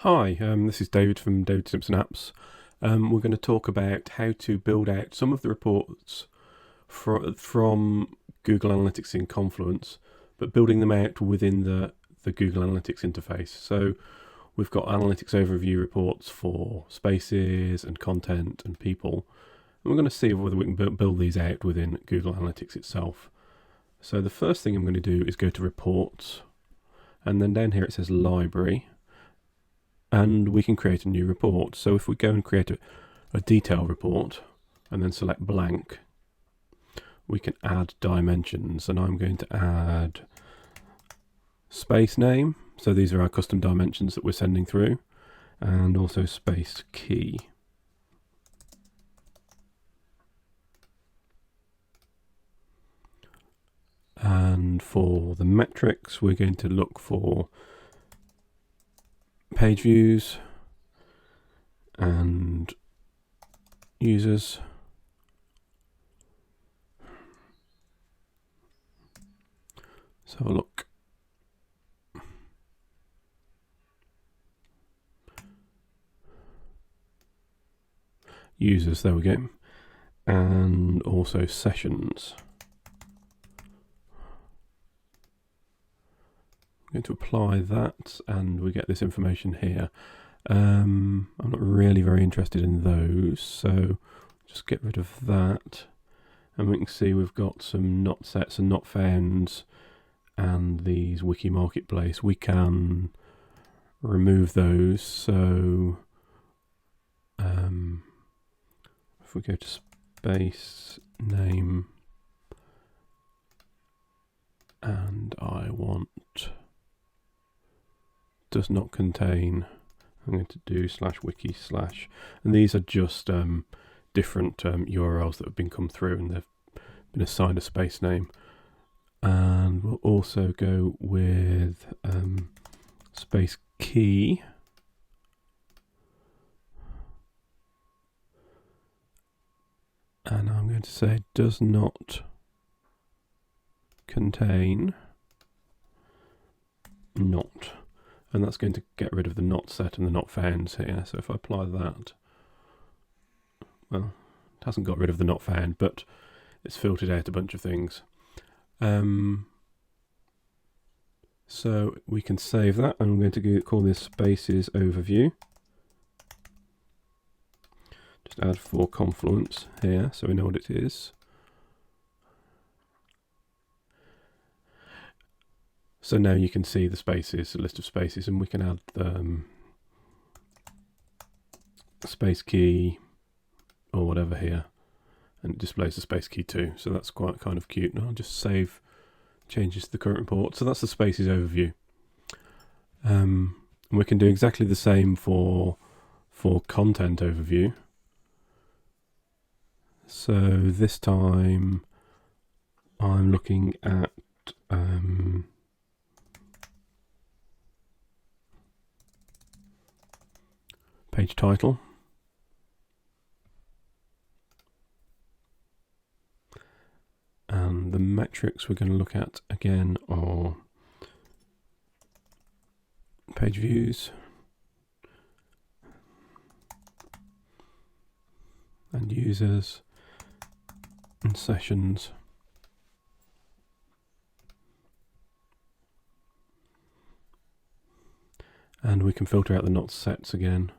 Hi, this is David from David Simpson Apps. We're going to talk about how to build out some of the reports from Google Analytics in Confluence, but building them out within the Google Analytics interface. So we've got analytics overview reports for spaces and content and people. And we're going to see whether we can build these out within Google Analytics itself. So the first thing I'm going to do is go to Reports, and then down here it says Library. And we can create a new report. So if we go and create a detail report and then select blank, we can add dimensions. And I'm going to add space name. So these are our custom dimensions that we're sending through, and also space key. And for the metrics, we're going to look for page views and users. So have a look. Users, there we go. And also sessions. I'm going to apply that, and we get this information here. I'm not really very interested in those, so just get rid of that. And we can see we've got some not sets and not founds, and these wiki marketplace. We can remove those. So if we go to space name, and I want does not contain, I'm going to do /wiki/, and these are just different URLs that have been come through and they've been assigned a space name. And we'll also go with space key. And I'm going to say does not contain not. And that's going to get rid of the not set and the not founds here. So if I apply that, well, it hasn't got rid of the not found, but it's filtered out a bunch of things. So we can save that, and I'm going to call this spaces overview. Just add for Confluence here, so we know what it is. So now you can see the spaces, a list of spaces, and we can add the space key or whatever here, and it displays the space key too. So that's quite kind of cute. And I'll just save changes to the current report. So that's the spaces overview. And we can do exactly the same for content overview. So this time I'm looking at page title. And the metrics we're going to look at again are page views and users and sessions. And we can filter out the not sets again.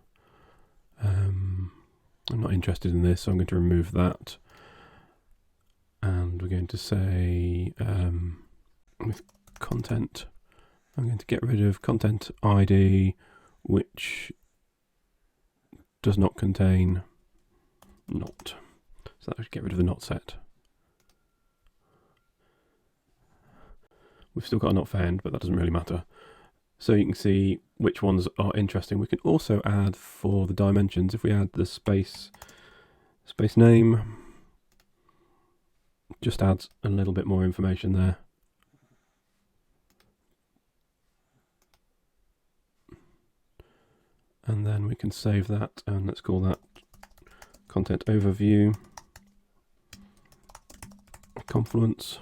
I'm not interested in this, so I'm going to remove that. And we're going to say with content, I'm going to get rid of content ID, which does not contain not. So that would get rid of the not set. We've still got a not found, but that doesn't really matter. So you can see which ones are interesting. We can also add for the dimensions, if we add the space name, just adds a little bit more information there. And then we can save that, and let's call that content overview, Confluence.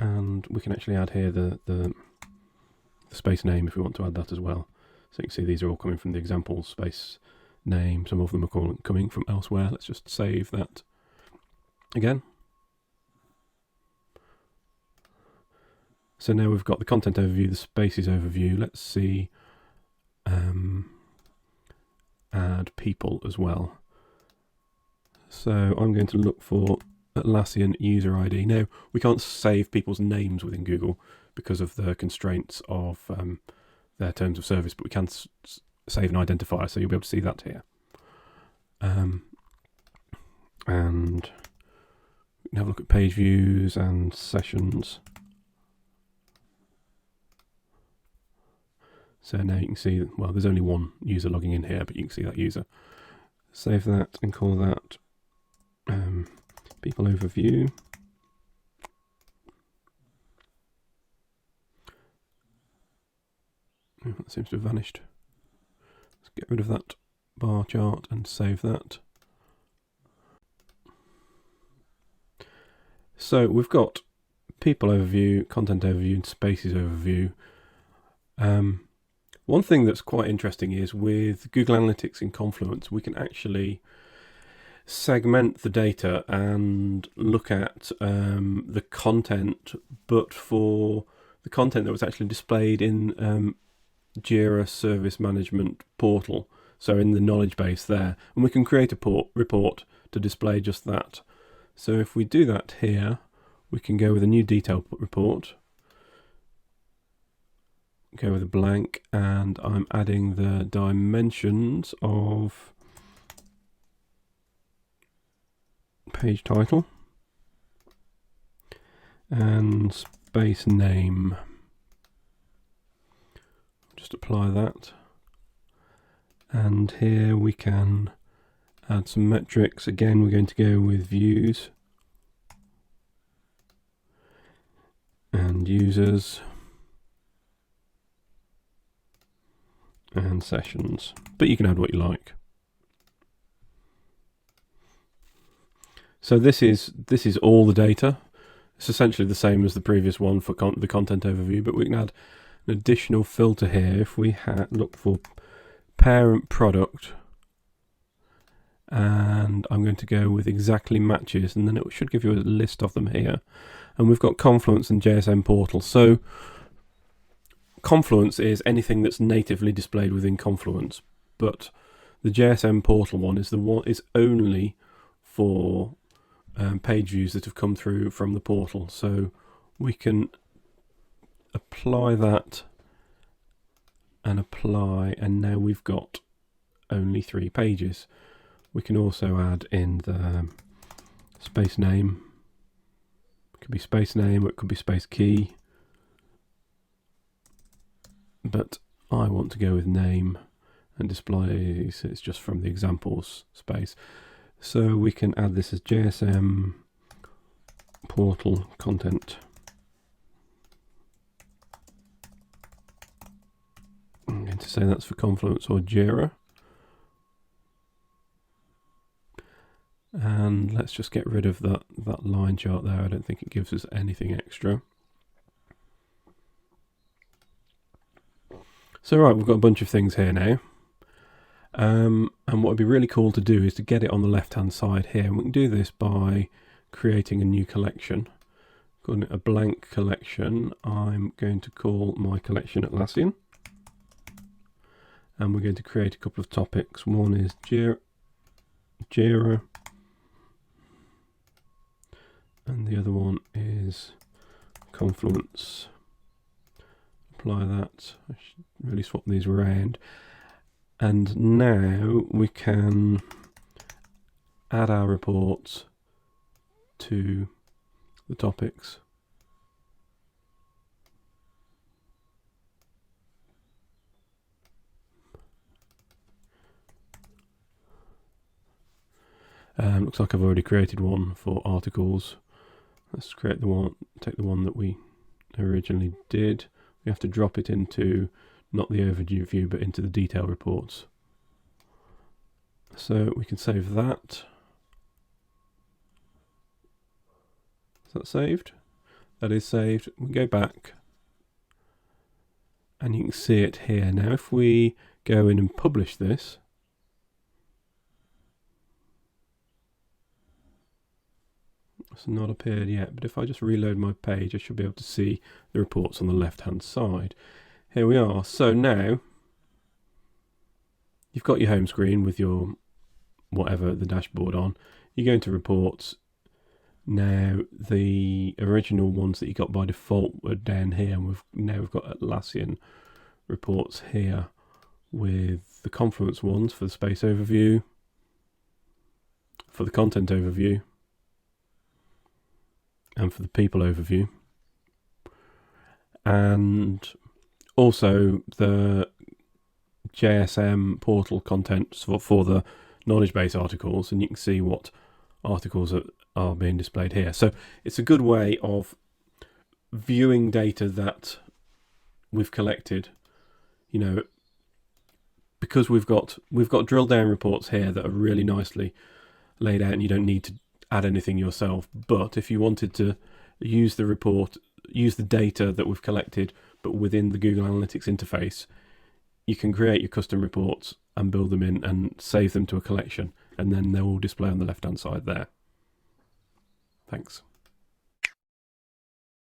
And we can actually add here the the space name if we want to add that as well. So you can see these are all coming from the example space name. Some of them are coming from elsewhere. Let's just save that again. So now we've got the content overview, the spaces overview. Let's see, add people as well. So I'm going to look for Atlassian user ID. Now, we can't save people's names within Google because of the constraints of their terms of service, but we can save an identifier, so you'll be able to see that here. And we can have a look at page views and sessions. So now you can see, well, there's only one user logging in here, but you can see that user. Save that and call that people overview. Oh, that seems to have vanished. Let's get rid of that bar chart and save that. So we've got people overview, content overview, and spaces overview. One thing that's quite interesting is with Google Analytics in Confluence, we can actually segment the data and look at the content, but for the content that was actually displayed in Jira Service Management portal, so in the knowledge base there, and we can create a report to display just that. So if we do that here, we can go with a new detail report, go with a blank, and I'm adding the dimensions of page title and space name. Just apply that, and here we can add some metrics. Again, we're going to go with views and users and sessions, but you can add what you like. So this is all the data. It's essentially the same as the previous one for the content overview, but we can add an additional filter here. If we look for parent product, and I'm going to go with exactly matches, and then it should give you a list of them here. And we've got Confluence and JSM portal. So Confluence is anything that's natively displayed within Confluence, but the JSM portal one is only for page views that have come through from the portal. So we can apply that and apply, and now we've got only 3 pages. We can also add in the space name. It could be space name, or it could be space key, but I want to go with name and display, so it's just from the examples space. So we can add this as JSM portal content. I'm going to say that's for Confluence or Jira. And let's just get rid of that line chart there. I don't think it gives us anything extra. So right, we've got a bunch of things here now. And what would be really cool to do is to get it on the left hand side here. And we can do this by creating a new collection, calling it a blank collection. I'm going to call my collection Atlassian. And we're going to create a couple of topics. One is Jira, and the other one is Confluence. Apply that. I should really swap these around. And now we can add our reports to the topics. Looks like I've already created one for articles. Let's create take the one that we originally did. We have to drop it into not the overview view, but into the detail reports. So we can save that. Is that saved? That is saved. We go back And you can see it here. Now if we go in and publish this, it's not appeared yet, but if I just reload my page, I should be able to see the reports on the left hand side. Here we are. So now you've got your home screen with your whatever, the dashboard on. You go into reports. Now the original ones that you got by default were down here, and we've got Atlassian reports here with the Confluence ones for the space overview, for the content overview, and for the people overview, and also the JSM portal content for the knowledge base articles, and you can see what articles are being displayed here. So it's a good way of viewing data that we've collected, you know, because we've got drill down reports here that are really nicely laid out, and you don't need to add anything yourself. But if you wanted to use the report, use the data that we've collected, but within the Google Analytics interface, you can create your custom reports and build them in and save them to a collection, and then they'll all display on the left hand side there. Thanks.